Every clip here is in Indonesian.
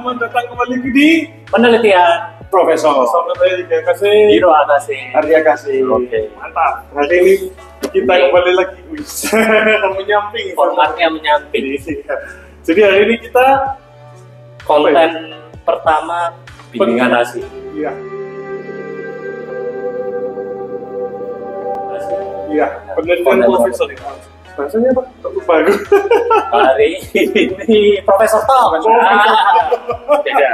selamat datang kembali di penelitian Profesor. Sampai kasih. Hiro Akase. Arya kasih. Oke. Mantap. Hari ini kita kembali lagi menyamping. Formatnya menyamping. Jadi hari ini kita konten pertama bimbingan nasi. Iya. Iya. Penelitian Profesor. Bahasanya apa? Baru. Hari ini Profesor Tom. Beda.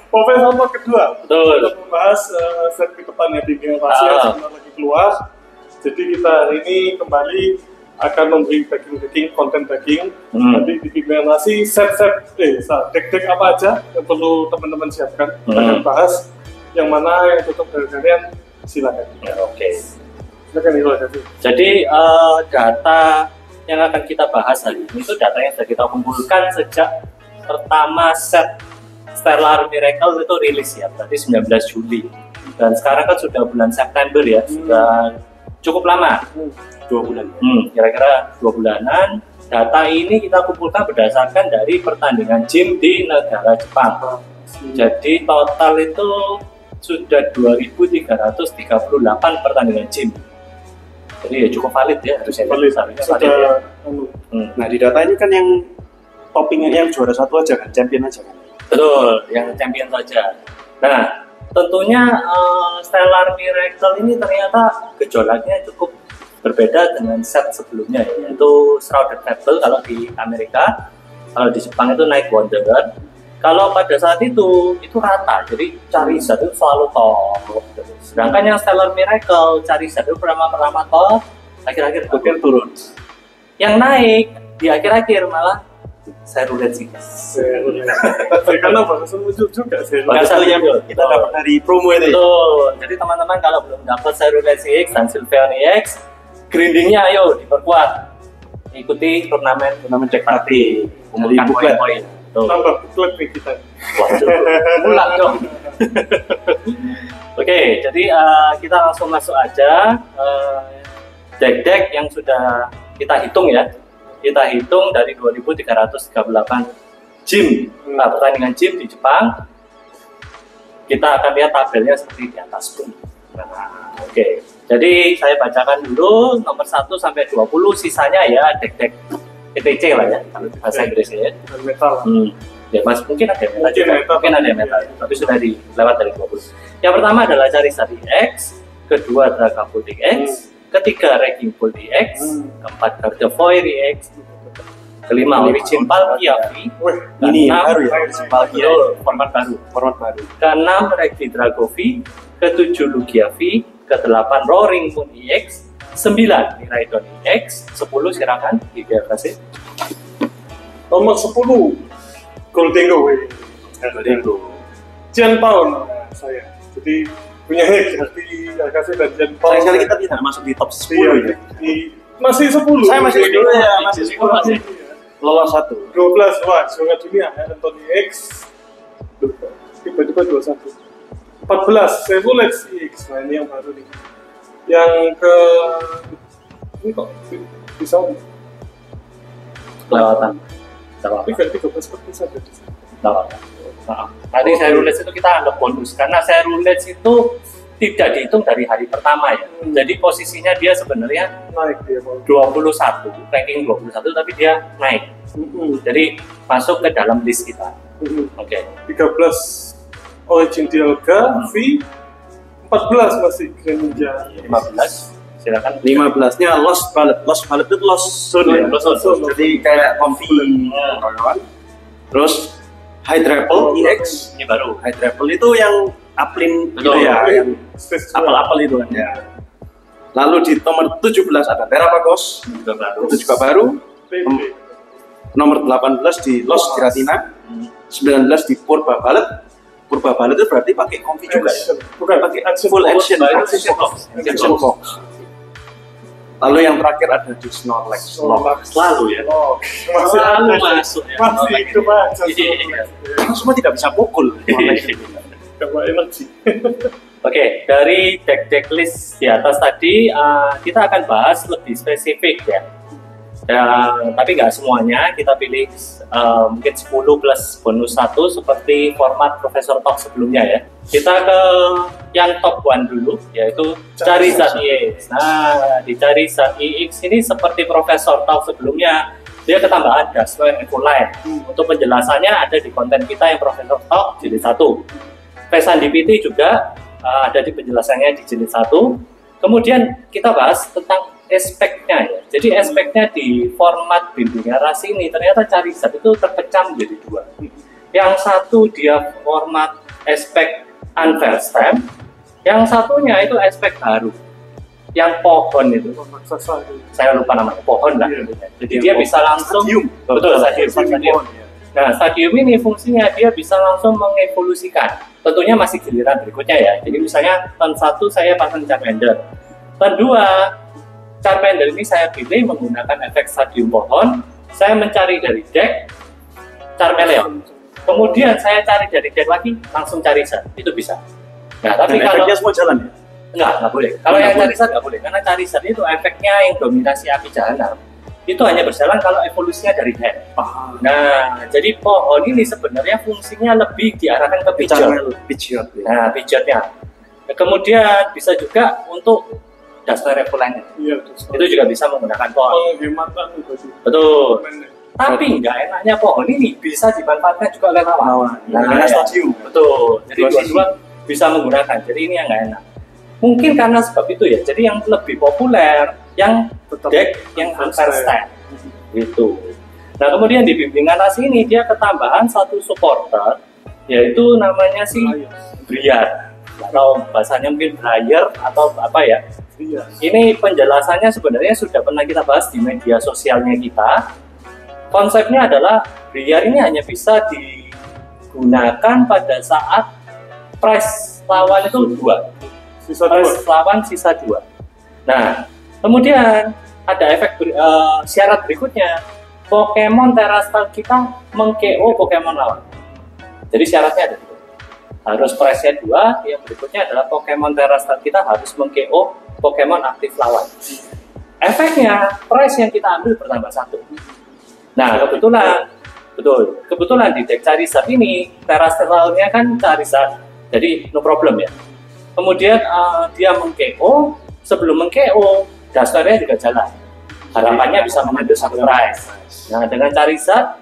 Profesor Tom kedua. Betul. Kita membahas set ke depannya bimbingan nasi yang sebentar lagi keluar. Jadi kita hari ini kembali akan memberi daging konten daging. Nanti di bimbingan nasi deck apa aja yang perlu teman-teman siapkan. Kita akan bahas yang mana yang cocok dari kalian, silakan. Oke. Silakan Hiro. Jadi data yang akan kita bahas hari ini itu data yang sudah kita kumpulkan sejak pertama set Stellar Miracle itu rilis ya, berarti 19 Juli. Dan sekarang kan sudah bulan September ya, sudah cukup lama. 2 bulan. Kira-kira 2 bulanan. Data ini kita kumpulkan berdasarkan dari pertandingan gym di negara Jepang. Jadi total itu sudah 2.338 pertandingan gym. Jadi ya cukup valid ya, harusnya valid ya. Nah di data ini kan yang toppingnya yang juara satu aja kan, champion aja kan. Betul, yang champion saja. Nah tentunya Stellar Miracle ini ternyata gejolaknya cukup berbeda dengan set sebelumnya, yaitu Shrouded Fable kalau di Amerika, kalau di Jepang itu Night Wanderer. Kalau pada saat itu rata, jadi Charizard itu selalu top. Sedangkan yang Stellar Miracle, Charizard itu pertama top, akhir-akhir kemudian turun. Yang naik di akhir-akhir malah Cerulean sih. Karena bahasa lucu juga sih. Bahasa yang kita dapat dari promo itu. Betul. Jadi teman-teman kalau belum dapat Cerulean CX dan Sylveon EX, grindingnya ayo diperkuat. Ikuti turnamen deck party, kumpulkan poin-poin. Tambah buklet nih kita. Waduh, ulang dong. Oke, jadi kita langsung masuk aja deck-deck yang sudah kita hitung ya. Kita hitung dari 2.338 gym, pertandingan gym di Jepang. Kita akan lihat tabelnya seperti di atas pun. Oke, jadi saya bacakan dulu nomor 1 sampai 20, sisanya ya deck-deck ETC lah ya, kalau bahasa Inggrisnya ya. Metal. Ya mas, mungkin ada yang metal, mungkin ada yang metal, tapi sudah dilewat dari 20. Yang pertama adalah Charizard EX, kedua Dragapult EX, ketiga Wrecking Ball EX, keempat Gardevoir EX, kelima Origin Palkia V, Ini yang baru ya, Palkia, format baru. Keenam Reggie Dragovi, ketujuh Lugia V, kedelapan Roaring Moon EX, 9 Miraidon EX, 10 silakan kasih. Nomor 10 Goldengo. Jian Pao saya. Jadi punya Hati kasih dan Jian Pao. Sayang sekali kita tidak masuk di top 10 ya. Masih 10. Saya masih 10 ya, masih 10 masih. Lolos 1. 12 wah, juara dunia Anthony X. Tiba-tiba 21. 14 Chevrolet CX. Nah ini yang baru nih. Yang ke ini kok bisa Kelewatan. tapi kan 13 bisa ada di sana. Nanti Cerulean itu kita anggap bonus karena Cerulean itu tidak dihitung dari hari pertama ya. Jadi posisinya dia sebenarnya Naik dia 21, ranking 21 tapi dia naik. Jadi masuk ke dalam list kita. Oke. 13 Origin Dialga V, 14 masih Greninja 15 silakan. 15-nya Lost Palette itu Lost Zone ya. Jadi kayak Comfy kawan. Terus High Triple EX, Ini baru. High Triple itu yang Uplin gitu Betul. ya, yang Space apel-apel itu kan ya. Lalu di nomor 17 ada Terrapagos, itu juga baru. Nomor 18 di Lost Giratina, 19 di Purba Ballet. Purba Ballet itu berarti pakai Comfy juga ya? Bukan pakai Full action Action box. Lalu yang terakhir ada di Snorlax. Selalu ya. Masih Selalu ada. masuk ya. Masih hidup aja. Karena semua tidak bisa pukul. Coba energi. Oke, dari deck list di atas tadi kita akan bahas lebih spesifik ya. Tapi nggak semuanya, kita pilih mungkin 10 plus bonus 1 seperti format Profesor Talk sebelumnya ya. Kita ke yang top 1 dulu, yaitu cari zat IX. Nah, di cari zat IX ini seperti Profesor Talk sebelumnya, dia ketambahan Dasper Evoline. Untuk penjelasannya ada di konten kita yang Profesor Talk jilid 1. Pesan DPT juga ada di penjelasannya di jilid 1. Kemudian kita bahas tentang aspeknya ya. Jadi aspeknya di format bimbingan rasi ini ternyata cari zat itu terpecah menjadi 2. Yang satu dia format aspek unfair stem, yang satunya itu aspek baru, yang pohon itu. Saya lupa namanya, pohon lah. Jadi dia bisa langsung stadium. Betul, stadium. Nah, stadium ini fungsinya dia bisa langsung mengevolusikan. Tentunya masih giliran berikutnya ya. Jadi misalnya turn 1 saya pasang Charmander. Turn 2 Charmander ini saya pilih menggunakan efek stadium pohon. Saya mencari dari deck Charmeleon. Kemudian saya cari dari deck lagi, langsung cari zat. Itu bisa. Nah, tapi kalau efeknya semua jalan ya? nggak boleh. Kalau yang cari zat nggak boleh, karena cari zat itu efeknya yang dominasi api jahanam. Itu hanya berjalan kalau evolusinya dari deck. Nah, jadi pohon ini sebenarnya fungsinya lebih diarahkan ke pijot. Nah, pijotnya. Nah, kemudian bisa juga untuk Dasper Evoline. Iya, itu juga bisa menggunakan pohon. Penghematan juga. Betul. Tapi nggak enaknya pohon ini bisa dimanfaatkan juga oleh lawan. Nah, stadium. Betul. Jadi dua-dua bisa menggunakan. Jadi ini yang nggak enak. Mungkin karena sebab itu ya. Jadi yang lebih populer yang deck yang unfair stem. Gitu. Nah, kemudian di bimbingan rasi ini dia ketambahan satu supporter, yaitu namanya si Briar. Atau bahasanya mungkin Briar atau apa ya. Ini penjelasannya sebenarnya sudah pernah kita bahas di media sosialnya kita. Konsepnya adalah Briar ini hanya bisa digunakan pada saat price lawan itu 2. Price lawan sisa 2. Nah, kemudian ada efek syarat berikutnya. Pokemon Terastal kita meng-KO Pokemon lawan. Jadi syaratnya ada itu. Harus price-nya 2, yang berikutnya adalah Pokemon Terastal kita harus meng-KO Pokemon aktif lawan. Efeknya, price yang kita ambil bertambah 1. Nah, kebetulan di deck Charizard ini, Terastalnya kan Charizard, jadi no problem ya. Kemudian dia meng-KO, sebelum meng-KO, Daspernya juga jalan. Harapannya bisa mengambil 1 price. Nah, dengan Charizard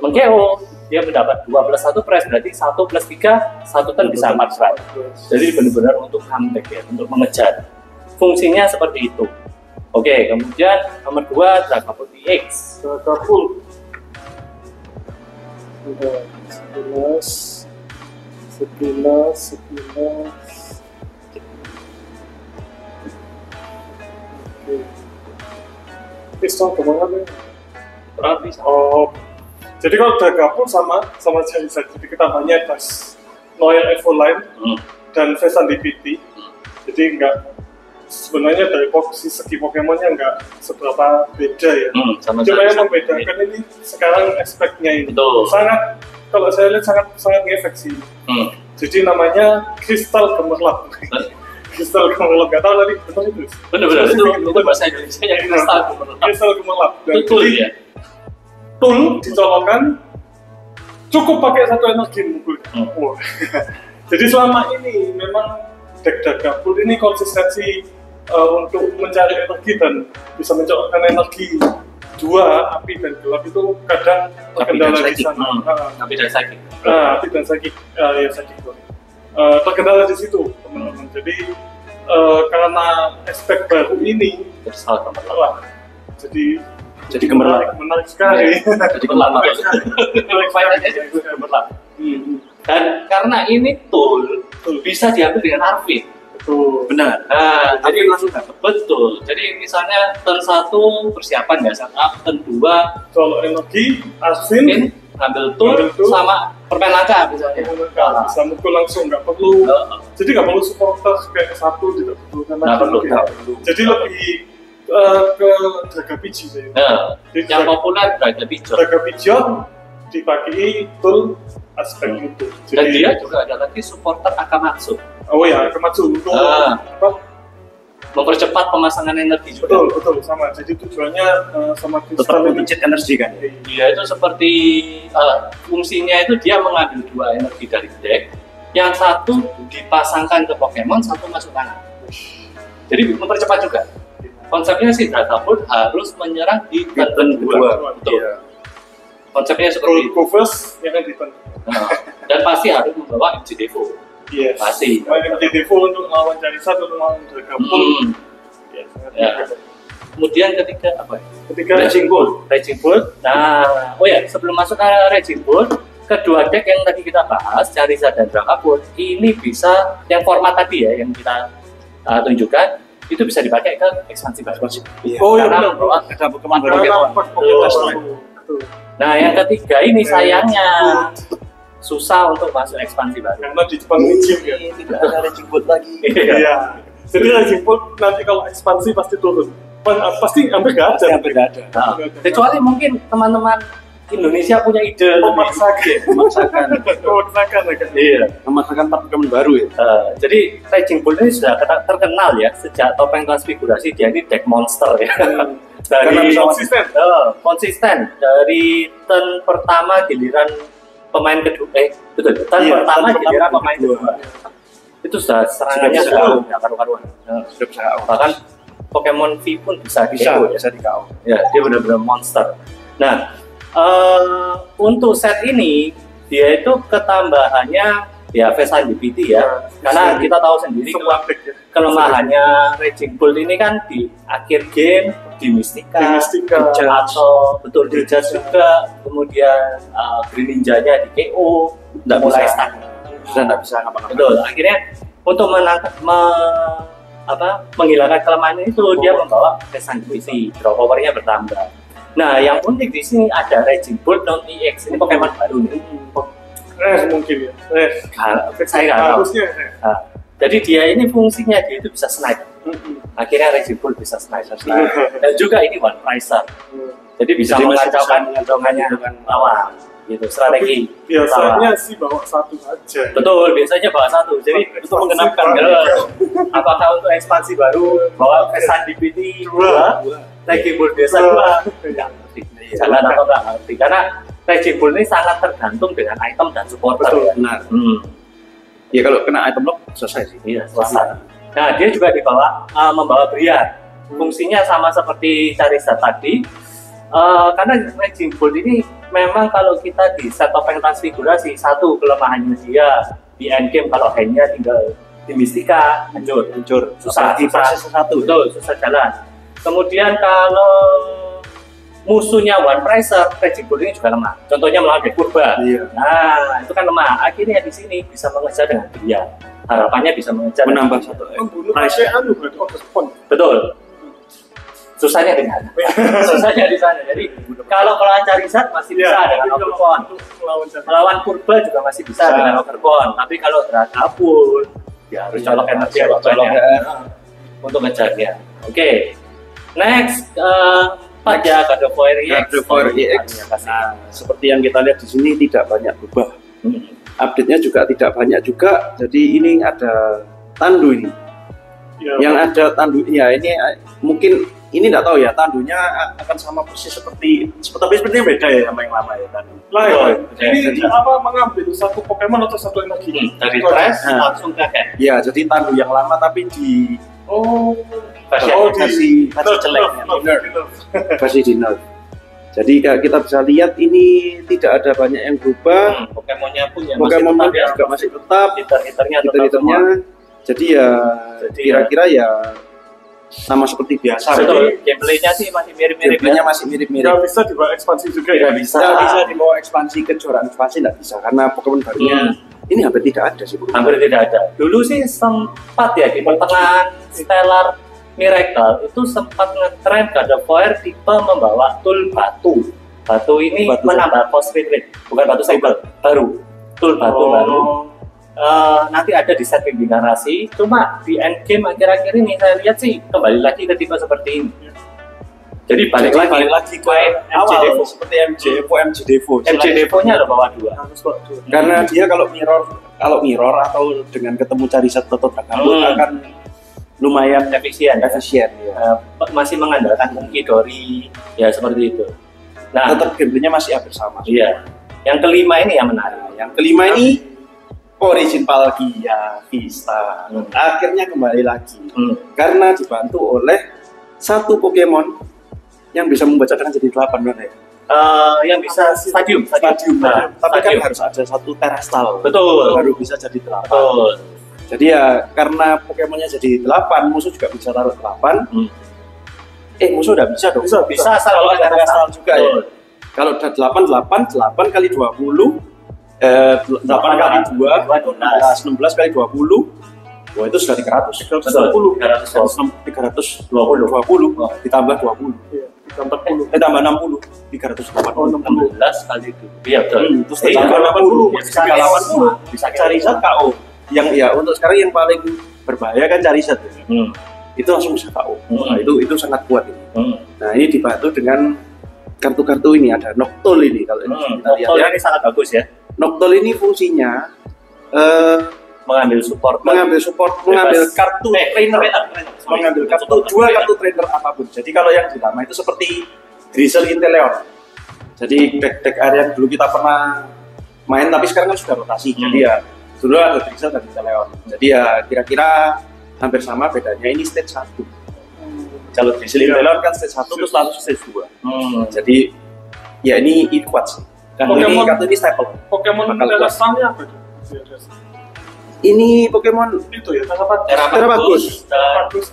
meng-KO, dia mendapat 2 plus 1 price, berarti 1 plus 3, 1 turn bisa 4 price. Jadi benar-benar untuk comeback ya, untuk mengejar. Fungsinya seperti itu. Oke, kemudian nomor 2 Dragapult EX. Dragapult udah 11. Pistol kemana nih? Oh, jadi kalau Dragapult sama Charizard, jadi kita banyak das Noel Evoline dan Vesan DPT. Jadi enggak, sebenarnya dari segi Pokemonnya nggak seberapa beda ya. Cuma yang membedakan ini sekarang aspeknya ini. Betul. Sangat, kalau saya lihat sangat ngefek sih. Jadi namanya Kristal Gemerlap. Kristal Gemerlap, nggak tahu tadi betul itu. Benar-benar itu bahasa Indonesia yang Kristal Gemerlap. Kristal Gemerlap. Betul ya. Tool dicolokkan, cukup pakai 1 energi mukul. Jadi selama ini memang deck Dragapult ini konsistensi untuk mencari energi dan bisa mencolokkan energi 2, api dan gelap itu kadang terkendala di sana. Api dan Psychic. Api dan Psychic, ya Psychic. Terkendala di situ, teman-teman. Jadi karena aspek baru ini, jadi gemerlap. Menarik sekali. Jadi gemerlap. Dan karena ini tool bisa diambil dengan Arvin. Betul. Benar. Nah, jadi langsung dapat. Betul. Jadi misalnya turn 1 persiapan ya, setup, turn 2 colok energi, Arvin, ngambil tool sama permen langka misalnya. Bisa mukul langsung, nggak perlu. Jadi nggak perlu supporter kayak 1, tidak perlu. Nggak perlu. Jadi lebih ke Dragapult saya. Yang populer Dragapult dipakai tool aspek itu. Dan dia juga ada lagi supporter Akamatsu. Oh ya, Akamatsu untuk mempercepat pemasangan energi juga. Betul sama. Jadi tujuannya sama tetap mencet energi kan. Iya, itu seperti fungsinya itu dia mengambil 2 energi dari deck, yang satu dipasangkan ke Pokemon, satu masuk tangan. Jadi mempercepat juga. Konsepnya sih Dragapult harus menyerang di turn 2. Betul. Iya. Konsepnya seperti itu. Go first, ya kan di turn. Dan pasti harus membawa MG Devo. Iya. Pasti. MG Devo untuk melawan Charizard, untuk melawan Dragapult. Ya. Kemudian ketiga apa? Ketika Raging Bull. Nah, sebelum masuk ke Raging Bull, kedua deck yang tadi kita bahas, Charizard dan Dragapult, ini bisa yang format tadi ya yang kita tunjukkan, itu bisa dipakai ke ekspansi baru. Iya. Karena membawa ada Pokemon baru. Nah, yang ketiga ini sayangnya susah untuk masuk ekspansi baru. karena di Jepang izin ya. Tidak ada Raging Bull lagi. Iya. Jadi Raging Bull nanti kalau ekspansi pasti turun. Pasti hampir nggak ada. Nah, kecuali mungkin teman-teman Indonesia punya ide Memaksakan ya. Iya. Memasukkan 4 Pokemon baru ya. Jadi Raging Bull ini sudah terkenal ya sejak topeng transfigurasi, dia ini deck monster ya. Karena Dari konsisten. dari turn pertama giliran pemain kedua, turn pertama giliran pemain kedua. Itu sudah serangannya sudah karu-karuan. Sudah bisa KO. Bahkan Pokemon V pun bisa Bisa di KO. Ya, dia benar-benar monster. Nah, untuk set ini dia itu ketambahannya ya Face GPT ya. Karena kita tahu sendiri kelemahannya Raging Bull ini kan di akhir game di Mystica, atau betul di Judge juga, kemudian Green Ninja-nya di KO, mulai stuck. Sudah nggak bisa ngapa-ngapain. Betul, akhirnya untuk menghilangkan kelemahan itu dia membawa Face GPT, draw power-nya bertambah. Nah, yang unik di sini ada Raging Bull non EX, ini Pokemon baru nih. Mungkin ya. Saya nggak tahu. Harusnya. Jadi dia ini fungsinya dia itu bisa snipe. Akhirnya Raging Bull bisa snipe. Dan juga ini one pricer. Jadi bisa mengacaukan dengan lawan. Gitu, strategi. Biasanya sih bawa 1 aja. Betul, biasanya bawa 1. Jadi untuk menggenapkan. Apakah untuk ekspansi baru bawa Face GPT 2, Raging Bull biasa 2? Jalan atau nggak ngerti. Karena Raging Bull ini sangat tergantung dengan item dan supporter. Betul, benar. Ya kalau kena item lock selesai sih. Iya, selesai. Nah, dia juga membawa Briar. Fungsinya sama seperti Charizard tadi. Karena Raging Bull ini memang kalau kita di set topeng transfigurasi, satu kelemahannya dia di endgame kalau handnya tinggal di Mystica hancur. Susah jalan. Kemudian kalau musuhnya one pricer, Raging Bull ini juga lemah. Contohnya melawan deck purba. Iya. Nah, itu kan lemah. Akhirnya di sini bisa mengejar dengan dia. Harapannya bisa mengejar. Menambah 1. Membunuh respon. Betul. Susahnya di sana. Susahnya di sana. Jadi kalau melawan Charizard masih bisa dengan Overcon. Melawan purba juga masih bisa dengan Overcon. Tapi kalau Dragapult ya harus colok energi untuk ngejarnya. Oke. Next, pada God of War EX. Nah, seperti yang kita lihat di sini tidak banyak berubah. Update-nya juga tidak banyak juga. Jadi ini ada tandu ini. Yang ada tandu ya ini mungkin ini nggak tahu ya, tandunya akan sama persis tapi sepertinya beda ya sama yang lama ya tandu. Ini mengambil satu Pokemon atau satu energi dari trash langsung ke hack. Ya, jadi tandu yang lama tapi di versi jelek, versi di nerf. Jadi kita bisa lihat ini tidak ada banyak yang berubah. Pokemonnya pun ya juga masih tetap. Hiternya. Jadi ya kira-kira ya sama seperti biasa. Betul. Gameplaynya sih masih mirip-mirip. Nggak bisa dibawa ekspansi juga ya? Nggak bisa dibawa ekspansi ke kejuaraan ekspansi, nggak bisa karena Pokemon barunya ini hampir tidak ada sih. Hampir tidak ada. Dulu sih sempat ya di pertengahan Stellar Miracle itu sempat ngetrend God of War tipe membawa tool batu. Batu ini menambah force rate, bukan batu cycle baru. Tool batu baru. Nanti ada di set narasi. Cuma di end game akhir-akhir ini saya lihat sih kembali lagi ke tipe seperti ini. Jadi balik lagi ke awal seperti MG Devo. MG Devo-nya ada bawa 2. Karena dia kalau mirror atau dengan ketemu Charizard atau Dragapult akan lumayan efisien. efisien ya. Masih mengandalkan Monkey Dory ya seperti itu. Nah, Tetap gameplaynya masih hampir sama. iya. Yang kelima ini yang menarik. Yang kelima ini Origin Palkia Vista. Akhirnya kembali lagi. Karena dibantu oleh satu Pokemon yang bisa membaca dengan jadi 8 benar ya. Yang bisa stadium. Nah, tapi stadium. kan harus ada satu Terastal. Betul. Baru bisa jadi 8. Betul. Jadi ya karena Pokemonnya jadi 8, musuh juga bisa taruh 8. Musuh udah bisa dong. Bisa asal kalau ada ada Terastal juga ya. Betul. Kalau udah 8 kali 20, 8 kali 2, 16 kali 20, wah itu sudah 300. 320. 320 ditambah 20. Iya, ditambah 10. Tambah 60, 380. 16 kali itu. Iya betul. Terus tambah 80, bisa 80. Bisa Charizard KO. Yang ya untuk sekarang yang paling berbahaya kan Charizard. Itu langsung bisa KO. Nah, itu sangat kuat ini. Nah, ini dibantu dengan kartu-kartu ini, ada Noctowl ini kalau ini kita lihat Noctowl ya. ini sangat bagus ya. Noctowl ini fungsinya Mengambil support, mengambil kartu trainer, mengambil dua kartu trainer apapun. Jadi kalau yang di lama itu seperti Drizzle Inteleon. Jadi deck area yang dulu kita pernah main tapi sekarang kan sudah rotasi. Jadi ya dulu ada Drizzle dan Inteleon. Jadi ya kira-kira hampir sama, bedanya ini stage 1. Kalau Drizzle Inteleon kan stage 1 terus langsung stage 2. Jadi ya ini kuat sih. Karena ini kartu ini staple. Pokemon Terastalnya apa tuh? Ini Pokemon Itu ya, apa?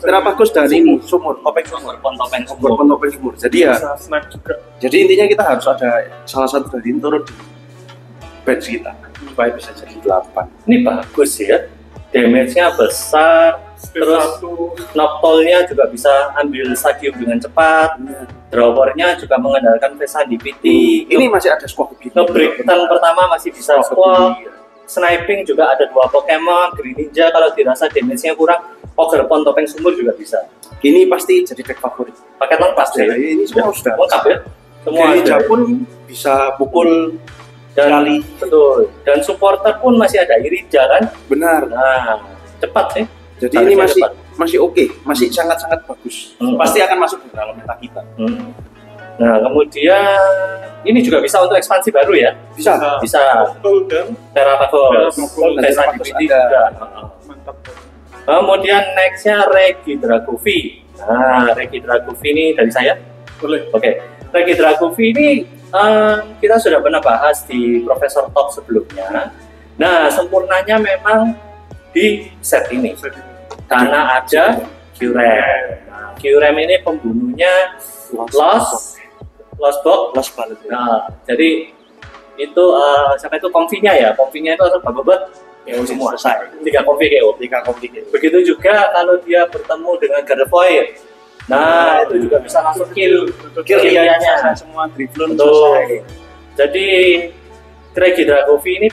Terapagos dan ini sumur, topeng sumur. Jadi ya, Bisa snipe juga. jadi intinya kita harus ada salah satu dari ini turun di bench kita supaya bisa jadi 8. Ini bagus ya. Damage-nya besar. Terus Noctowl-nya juga bisa ambil stadium dengan cepat. Drawer-nya juga mengandalkan Vesandipiti. Ini masih ada squawk gitu. Nge-break turn pertama masih bisa squawk. Sniping juga ada 2 Pokemon. Green Ninja kalau dirasa damage-nya kurang, Ogre Pon Topeng Sumur juga bisa. Ini pasti jadi deck favorit. Paket lengkap Ya, ya. ini semua sudah Lengkap ya. Semua Green Ninja ada. pun bisa pukul Dan kali. betul. Dan supporter pun masih ada Irija kan. Benar. Nah, cepat sih. Jadi Targetnya ini cepat. masih oke, masih sangat-sangat bagus. Pasti akan masuk ke dalam meta kita. Nah, kemudian ini juga bisa untuk ekspansi baru ya. Bisa. Bisa Noctowl dan Terapagos, Noctowl dan Vesandipiti ada. juga. mantap. Kemudian nextnya Regidragovi. Nah, Regidragovi ini dari saya. Boleh. Oke, Regidragovi ini kita sudah pernah bahas di Profesor Talk sebelumnya. Nah, sempurnanya memang di set ini karena ada Kyurem. Nah, Kyurem ini pembunuhnya Lost Box. Nah, jadi itu siapa itu komfinya ya? Komfinya itu harus babet KO semua. Selesai. 3 komfi KO. Begitu juga kalau dia bertemu dengan Gardevoir. Nah, itu juga bisa langsung kill Kirianya nya. semua dribble Betul. selesai. Jadi Regidragovi ini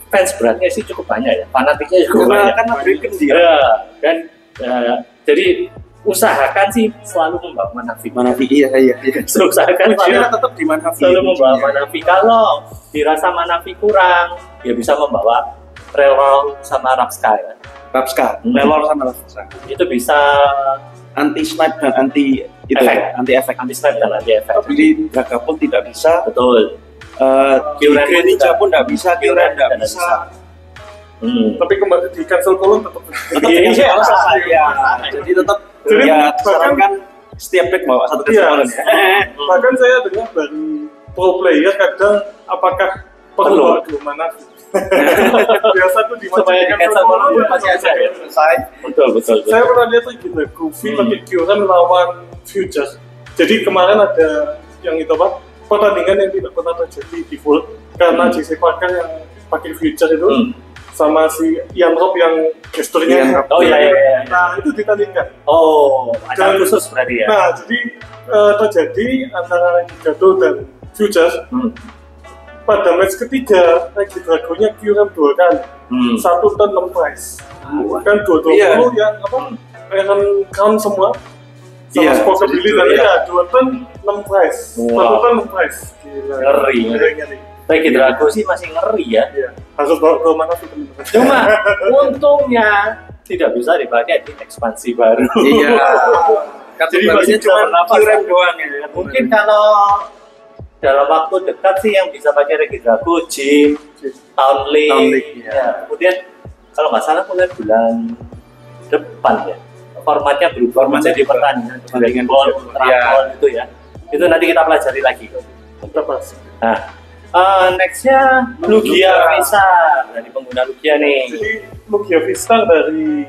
fans beratnya sih cukup banyak ya, fanatiknya cukup banyak. Karena Draken dia. Ya, dan jadi usahakan sih selalu membawa Manafi. Iya. Usahakan Kuncinya tetap di Manafi. selalu membawa Manafi. Kalau dirasa Manafi kurang, ya bisa membawa Reroll sama Rapska ya. Rapska, Lelor sama Rapska. Itu bisa Anti snipe dan anti itu Efek. ya, anti efek. anti snipe dan anti efek. Jadi Dragapult tidak bisa, Betul. Kyurem Kyurem Ninja juga. pun tidak bisa, Kyurem tidak bisa. Tapi kembali di cancel kolom tetap. Tetap dengan Iya. selesai ya. Jadi tetap Jadi ya bahkan- disarankan setiap deck bawa satu Iya. cancel ya. Bahkan saya dengar dari pro player kadang apakah perlu Perlu. bawa dua mana? Biasa tuh di Supaya di cancel kolom pun masih ada ya. Selesai. Betul. Saya pernah lihat tuh gitu, Goofy pakai Kyurem lawan Futures. Jadi kemarin ada yang itu apa? Pertandingan yang tidak pernah terjadi di full karena JC Parker yang pakai Futures itu sama si Ian Rock yang gesturnya. Ian Rock. Oh, iya. Nah itu ditandingkan. Oh, acara Dan- khusus berarti ya. Nah jadi terjadi antara Gigato dan Futures. Pada match ketiga, Regidragonya Kyurem 2 kali. 1 ton 6 price. Kan 220 Iya. yang apa? Iron Crown semua. Sama Iya, Spockability jadi dan iya. ya 2 ton 6 price. Wow. 1 ton 6 price. Gila. Ngeri. Regidrago sih masih ngeri ya. Iya. Harus bawa ke mana sih teman-teman? Cuma untungnya tidak bisa dipakai di ekspansi baru. Iya. Jadi masih cuma kirim doang ya. Mungkin kalau dalam waktu dekat sih yang bisa pakai Regidrago, Gym, Town League. Ya. Kemudian kalau nggak salah mulai bulan depan ya, formatnya berubah menjadi pertandingan ball, ultra itu ya. Itu nanti kita pelajari lagi. Nah, nextnya Lugia Vista dari pengguna Lugia nih. Jadi Lugia Vista dari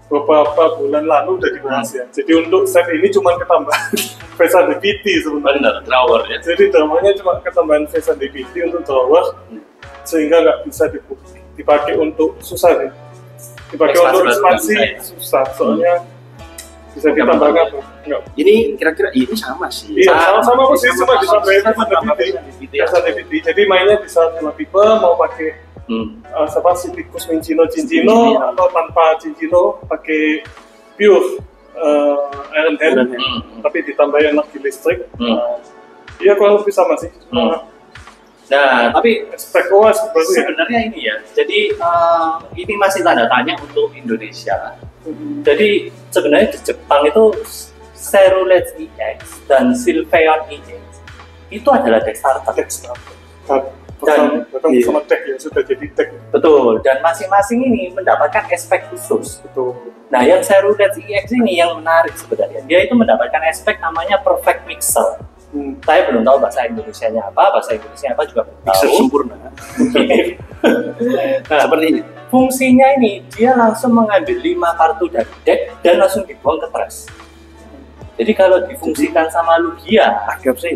beberapa bulan lalu udah dibahas ya. Jadi untuk set ini cuma ketambahan Vesa DPT sebenarnya. Benar, drawer ya. Jadi dramanya cuma ketambahan Vesa DPT untuk drawer, sehingga nggak bisa dipakai untuk susah nih. Dipakai untuk ekspansi susah, soalnya bisa ditambahkan apa? Enggak. Ini kira-kira ini sama sih. Iya, sama sih, cuma ditambahin Vesa DPT. Jadi mainnya bisa dua tipe, mau pakai si tikus Cincino atau tanpa Cincino pakai pure Iron Hand, tapi ditambahin energi listrik. Iya kurang lebih sama sih. Nah, tapi spek OS sebenarnya ini ya. Jadi ini masih tanda tanya untuk Indonesia. Jadi sebenarnya di Jepang itu Cerulege EX dan Sylveon EX itu adalah deck starter. Dan sama deck ya, sudah jadi deck. Betul, dan masing-masing ini mendapatkan aspek khusus. Betul. Nah, yang Cerulege EX ini yang menarik sebenarnya. Dia itu mendapatkan aspek namanya Perfect Mixer. Saya belum tahu bahasa Indonesianya apa juga belum tahu. Mixer sempurna. Nah, seperti ini. Fungsinya ini, dia langsung mengambil 5 kartu dari deck dan langsung dibuang ke trash. Jadi kalau difungsikan sama Lugia, agak bisa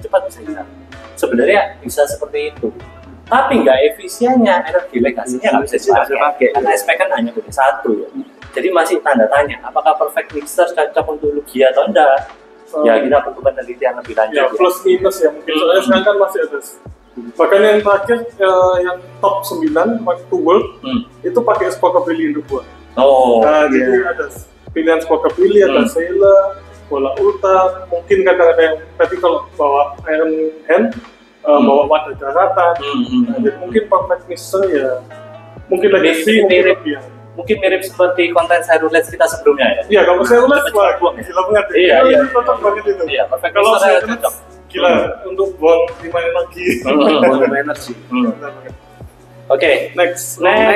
cepat bisa hilang. Sebenarnya bisa seperti itu, tapi nggak efisiennya, energi legasinya nggak bisa dipakai karena SP kan hanya punya satu ya. Jadi masih tanda tanya apakah Perfect Mixer cocok untuk Lugia atau enggak. Ya kita perlu penelitian lebih lanjut ya, plus minus ya mungkin soalnya sekarang kan masih ada. Bahkan yang terakhir yang top 9 waktu World itu pakai Spockability untuk buat. Jadi ada pilihan Spockability, ada Sailor, bola ulta, mungkin kadang ada yang tadi kalau bawa Iron Hand, bawa wadah daratan, jadi mungkin Perfect Mixer ya mungkin lagi sih mungkin mirip seperti konten Cerulege kita sebelumnya ya. Iya, kalau Cerulege wah gila banget. Iya, cocok banget itu. Iya, Perfect kalau Mixer cocok. Gila untuk buang 5 energi. Buang energi. Oke, next ya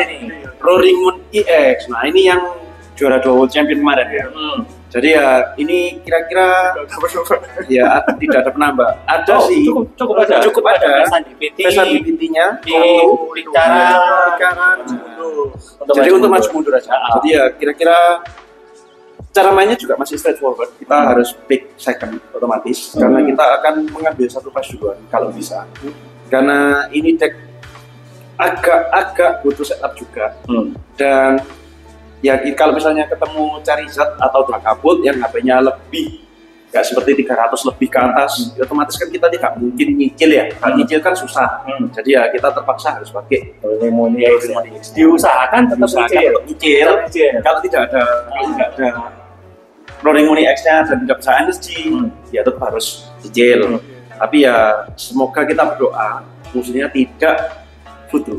ini. Roaring Moon EX. Nah, ini yang juara 2 World Champion kemarin ya. Jadi ya ini kira-kira ya tidak ada penambah. Ada sih. Cukup ada. Pesan DPT-nya di lingkaran. Jadi untuk maju mundur aja. Jadi ya kira-kira cara mainnya juga masih straightforward. Kita harus pick second otomatis karena kita akan mengambil satu pas duluan kalau bisa. Karena ini deck agak butuh setup juga. Dan ya kalau misalnya ketemu Charizard atau Dragapult yang HP-nya lebih nggak seperti 300 lebih ke atas, otomatis kan kita tidak mungkin nyicil ya. Kalau nyicil kan susah. Jadi ya kita terpaksa harus pakai Lemony X. Diusahakan tetap nyicil. Kalau tidak ada Roaring Moon X-nya dan tidak bisa energi, ya tetap harus nyicil. Tapi ya semoga kita berdoa musuhnya tidak butuh.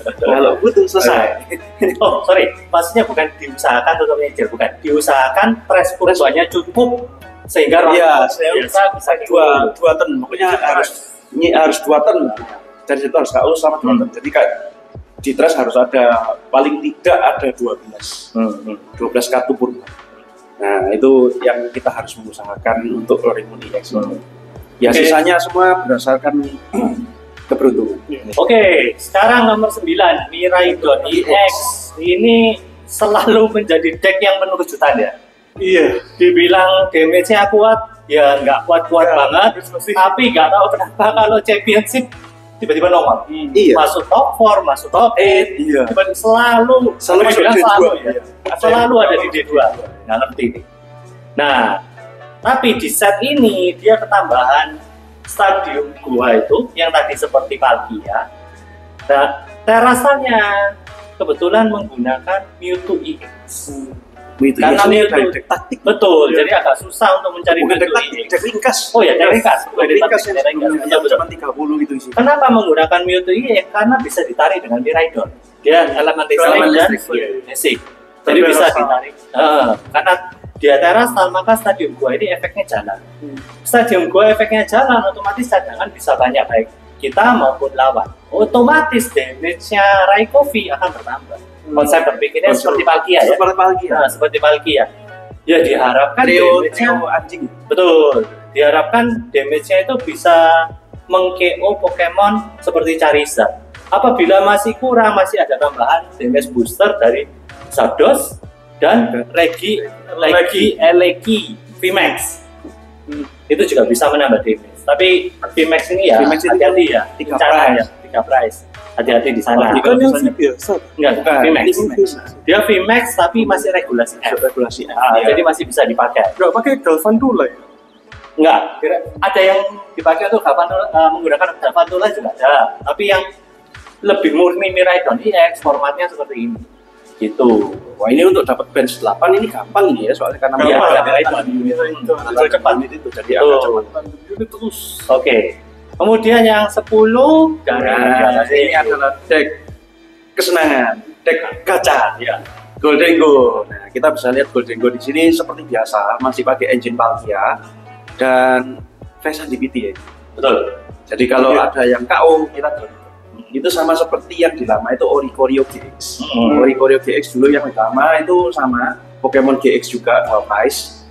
Kalau butuh selesai. Oh sorry, maksudnya bukan diusahakan untuk nyicil, bukan diusahakan purbanya cukup sehingga bisa 2 ton. Pokoknya harus 2 ton. Dari situ harus KO sama 2 ton. Jadi kayak di trash harus ada paling tidak ada 12 kartu purba. Nah itu yang kita harus mengusahakan untuk Roaring Moon EX. Ya sisanya semua berdasarkan keberuntungan. Oke, sekarang nomor 9 Miraidon EX. Ini selalu menjadi deck yang penuh kejutan ya. Iya. Dibilang damage-nya kuat, ya nggak kuat-kuat banget. Tapi nggak tahu kenapa kalau championship tiba-tiba nongol. Masuk top 4, masuk top 8. Iya. Selalu ada di D2. Nggak ngerti nih. Nah, tapi di set ini dia ketambahan stadium gua itu yang tadi seperti Palkia. Nah, terasanya kebetulan menggunakan Mewtwo EX. Karena Mewtwo taktik betul, jadi agak susah untuk mencari Mewtwo EX. Deck ringkas. Oh ya, deck ringkas. Cuma 30 gitu sih. Kenapa menggunakan Mewtwo EX? Karena bisa ditarik dengan Miraidon. Dia elemen listrik dan basic. Jadi bisa ditarik. Karena dia teras, maka stadium gua ini efeknya jalan. Stadium gua efeknya jalan, otomatis cadangan bisa banyak baik kita maupun lawan. Otomatis damage-nya Raikovi akan bertambah. Konsep berpikirnya seperti Palkia ya. Seperti Palkia. Ya diharapkan damage-nya anjing. Betul. Diharapkan damage-nya itu bisa meng-KO Pokemon seperti Charizard. Apabila masih kurang, masih ada tambahan damage booster dari Zapdos dan Elegi VMAX. Itu juga bisa menambah damage. Tapi VMAX ini ya hati-hati ya. 3 price. Hati-hati di sana. Bukan yang biasa. Enggak, VMAX. Dia VMAX tapi masih regulasi F. Jadi masih bisa dipakai. Enggak pakai Galvantula ya? Enggak, ada yang dipakai untuk menggunakan Galvantula juga ada. Tapi yang lebih murni Miraidon EX formatnya seperti ini. Gitu. Wah, ini untuk dapat bench 8 ini gampang ini ya, soalnya karena Miraidon cepat itu jadi agak cepat. Terus. Oke. Kemudian yang 10 ini adalah deck kesenangan, deck gacha. Ya. Gholdengo. Nah, kita bisa lihat Gholdengo di sini seperti biasa masih pakai engine Palkia dan Face GPT ya. Betul. Jadi kalau ada yang KO kita itu sama seperti yang di lama itu Oricorio GX. Oricorio GX dulu yang lama itu sama Pokemon GX juga Wild Price.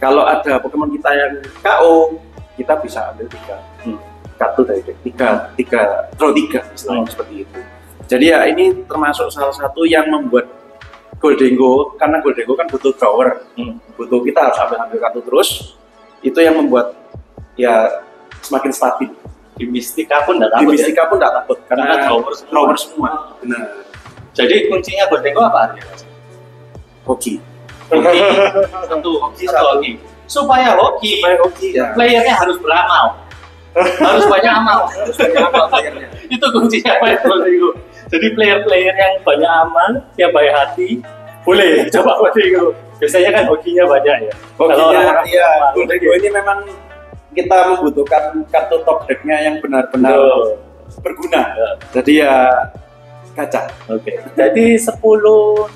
Kalau ada Pokemon kita yang KO, kita bisa ambil 3 kartu dari deck, 3 draw 3 istilahnya seperti itu. Jadi ya ini termasuk salah satu yang membuat Gholdengo, karena Gholdengo kan butuh drawer, butuh kita harus ambil kartu terus. Itu yang membuat ya semakin stabil. Di Mistika pun tidak takut. Karena drawer semua. Benar. Jadi kuncinya Gholdengo apa? Hoki. Hoki. Supaya hoki ya. Playernya harus beramal. Harus banyak amal playernya. Itu kuncinya Gholdengo. Jadi player-player yang banyak amal, yang baik hati, boleh coba Gholdengo. Biasanya kan hokinya banyak ya. Hokinya iya, Gholdengo ini memang kita membutuhkan kartu top deck-nya yang benar-benar berguna. Jadi ya gacha. Oke. Jadi 10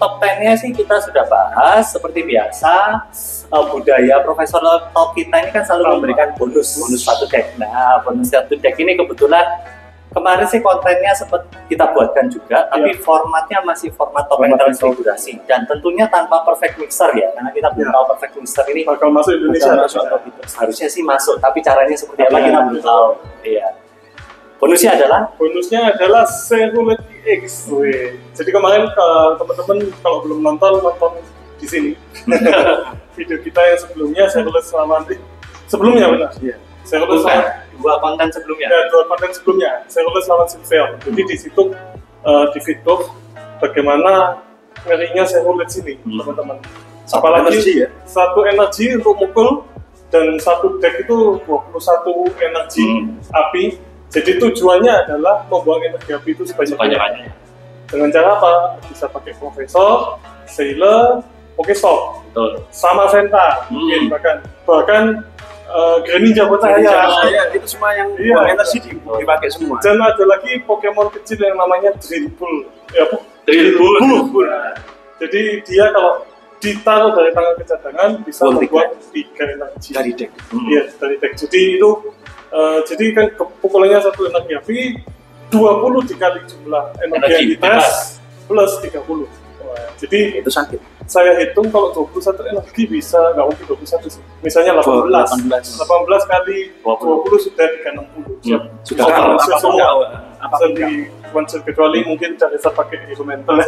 top 10-nya sih kita sudah bahas seperti biasa. Budaya Profesor Top kita ini kan selalu memberikan bonus satu deck. Nah, bonus satu deck ini kebetulan kemarin sih kontennya sempat kita buatkan juga, tapi formatnya masih format top and transfigurasi dan tentunya tanpa perfect mixer ya, karena kita belum tahu perfect mixer ini bakal masuk Indonesia atau tidak. Harusnya sih masuk, tapi caranya seperti apa kita belum tahu. Iya. Bonusnya adalah Serulette EX. Jadi kemarin teman-teman kalau belum nonton di sini. Video kita yang sebelumnya Serulette sebelumnya benar. Iya. Serulette dua konten sebelumnya. Serulette lawan Silveon. Jadi di situ di fitur bagaimana ngerinya Serulette sini, teman-teman. Apalagi satu energi untuk mukul dan satu deck itu 21 energi api. Jadi tujuannya adalah membuang energi api itu sebanyak-banyaknya. Dengan cara apa? Bisa pakai Profesor, Sailor, Pokestop, sama Senta, mungkin bahkan Greninja Botaya. Itu semua yang energi dipakai semua. Dan ada lagi Pokemon kecil yang namanya Drillball. Drillball. Jadi dia kalau ditaruh dari tangan ke cadangan bisa membuat 3 energi dari deck. Iya, dari deck. Jadi itu jadi kan pukulannya satu energi api 20 dikali jumlah energi yang dites plus 30. Jadi itu sakit. Saya hitung kalau 21 energi bisa, nggak mungkin 21 sih. Misalnya 18 kali 20 sudah 360. Sudah apa di one shot, kecuali mungkin Charizard pakai instrumental.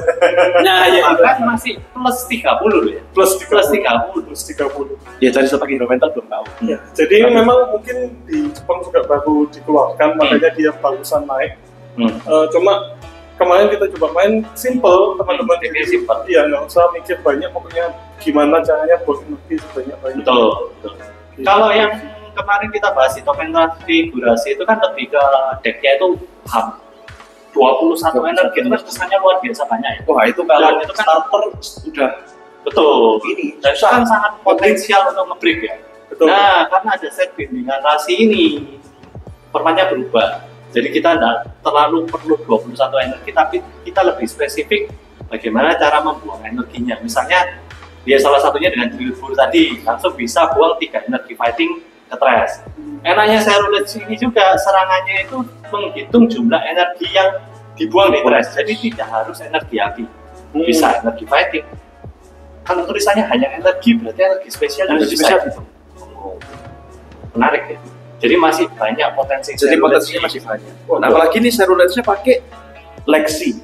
Nah, ya kan masih plus 30 ya. Plus 30. Ya Charizard pakai instrumental belum tahu. Ya, jadi memang mungkin di Jepang juga baru dikeluarkan, makanya dia barusan naik. Cuma kemarin kita coba main simple, teman-teman. Iya, nggak usah mikir banyak, pokoknya gimana caranya buat energi sebanyak-banyak. Betul. Kalau yang kemarin kita bahas di token transfigurasi itu kan lebih ke decknya itu 21 energi itu kan kesannya luar biasa banyak ya. Wah, itu kalau itu kan starter sudah betul. Ini dan itu kan sangat potensial untuk nge-break ya. Betul. Nah, karena ada set bimbingan rasi ini formatnya berubah. Jadi kita tidak terlalu perlu 21 energi, tapi kita lebih spesifik bagaimana cara membuang energinya. Misalnya, dia salah satunya dengan drill bur tadi, langsung bisa buang 3 energi fighting ke trash. Enaknya Cerulege ini juga serangannya itu menghitung jumlah energi yang dibuang di trash, jadi tidak harus energi api, bisa energi fighting. Kalau tulisannya hanya energi, berarti energi spesial juga bisa gitu. Menarik ya. Jadi masih banyak potensi. Jadi potensinya masih banyak. Nah, apalagi nih Cerulege-nya pakai Lexi.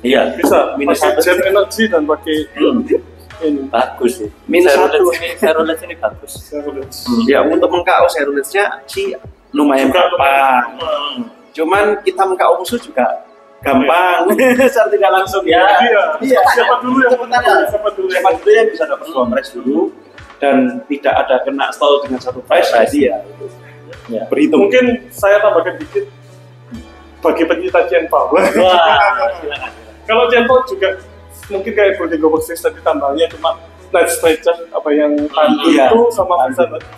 Iya, bisa minus pakai 1 Gem Energy dan pakai ini bagus sih. Minus 1 Cerulege ini bagus. Cerulege. Ya, untuk meng-KO Cerulege-nya sih lumayan gampang. Cuman kita meng-KO musuh juga gampang. Secara tidak langsung ya. Iya. Siapa dulu yang Siapa dulu yang bisa dapat 2 prize dulu dan tidak ada kena stall dengan 1 prize tadi ya. Ya. Berhitung. Mungkin saya tambahkan dikit bagi pencinta Tianpao. Wah, silakan. Kalau Tianpao juga mungkin kayak Golden Overseas tadi tambahnya cuma Night Stretcher apa yang Pandu Iya. itu sama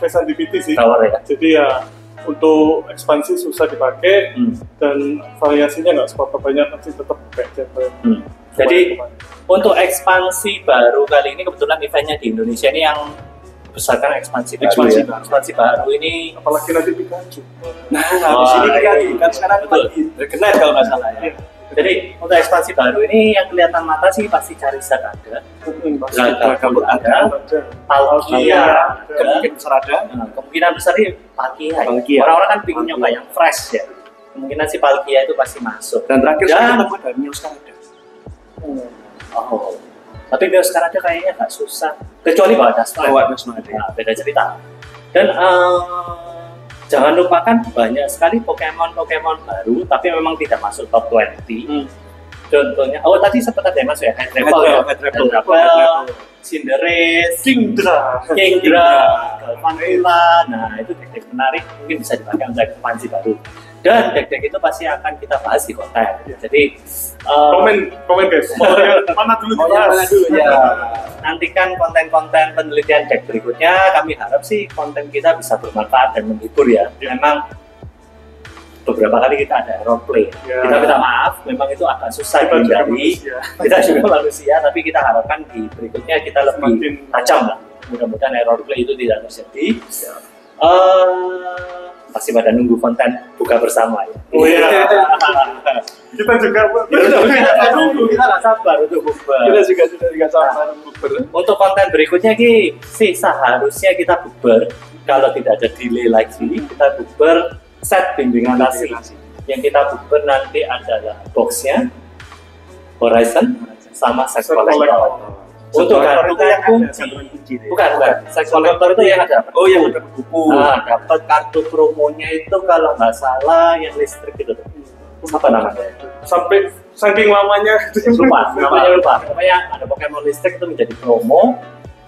Pesan DPT sih. Tower ya. Jadi ya untuk ekspansi susah dipakai dan variasinya nggak seberapa banyak, nanti tetap kayak Tianpao. Jadi untuk ekspansi baru kali ini kebetulan eventnya di Indonesia ini yang besarkan ekspansi baru. Ekspansi baru ini Apalagi nanti Pikachu. Nah, di sini kan sekarang lagi terkenal kalau nggak salah ya. jadi untuk ekspansi baru ini yang kelihatan mata sih pasti Charizard ada, Kabut ada, Palkia ada, kemungkinan besar ada. kemungkinan besar ini Palkia. Palkia. Orang-orang kan pengen nyoba yang fresh ya. Kemungkinan si Palkia itu pasti masuk. Dan terakhir Dan- saya ketemu ada Meowscarada ada. Oh. Tapi sekarang aja kayaknya nggak susah. Kecuali bawa Dustman. Nah, beda cerita. Dan jangan lupakan banyak sekali Pokemon baru, tapi memang tidak masuk top 20. Contohnya, tadi sempat ada yang masuk ya, Headtrapple, Cinderace, Kingdra. Galvantula. Nah, itu deck menarik, mungkin bisa dipakai untuk ekspansi baru. Dan deck-deck itu pasti akan kita bahas di konten. Jadi, Komen guys. Mana dulu dibahas? ya. nantikan konten-konten penelitian deck berikutnya. Kami harap sih konten kita bisa bermanfaat dan menghibur ya. Memang beberapa kali kita ada error play. Ya. Kita minta maaf, memang itu agak susah Kita juga dihindari. manusia. Kita juga manusia, tapi kita harapkan di berikutnya kita lebih Semakin tajam lah. Mudah-mudahan error play itu tidak terjadi. Masih pada nunggu konten buka bersama ya. Oh iya. Kita juga Kita nggak sabar untuk buka. Kita juga sudah tidak sabar bukber. Untuk konten berikutnya sih seharusnya kita bukber. Kalau tidak ada delay lagi, kita bukber set bimbingan nasi. Yang kita bukber nanti adalah boxnya Horizon sama Set Collector. Untuk kartu yang kunci, bukan. Set Collector itu yang ada. Oh, yang udah buku. Nah, dapat kartu promonya itu kalau nggak salah yang listrik itu. Apa namanya? sampai saking lamanya Namanya lupa. Pokoknya ada Pokemon listrik itu menjadi promo.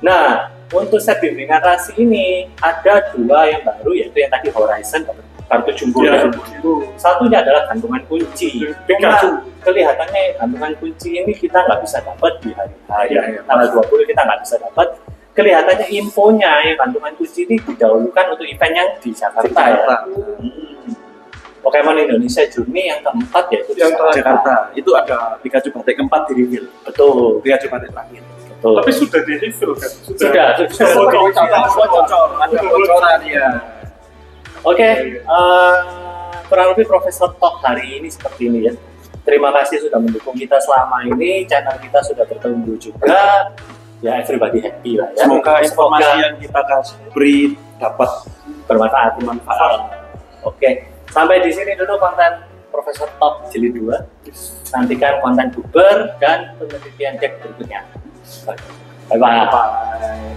Nah, untuk set bimbingan rasi ini ada 2 yang baru, yaitu yang tadi Horizon dapat kartu jumbo. Ya, Satunya adalah gantungan kunci. Cuma kelihatannya gantungan kunci ini kita nggak bisa dapat di hari tanggal 20 kita nggak bisa dapat. Kelihatannya infonya yang gantungan kunci ini didahulukan untuk event yang di Jakarta ya. Pokemon Indonesia Journey yang keempat yaitu di Yang Jakarta. Itu ada Pikachu Batik keempat di reveal. Betul. Pikachu Batik terakhir. Betul. tapi sudah di reveal kan? Sudah. Ada bocoran ya. Oke, kurang lebih Profesor Talk hari ini seperti ini ya. Terima kasih sudah mendukung kita selama ini. Channel kita sudah bertumbuh juga. Ya, everybody happy lah ya. Semoga informasi yang kita beri dapat bermanfaat. Oke, sampai di sini dulu konten Profesor Talk jilid 2. Nantikan konten bukber dan penelitian deck berikutnya. Bye-bye.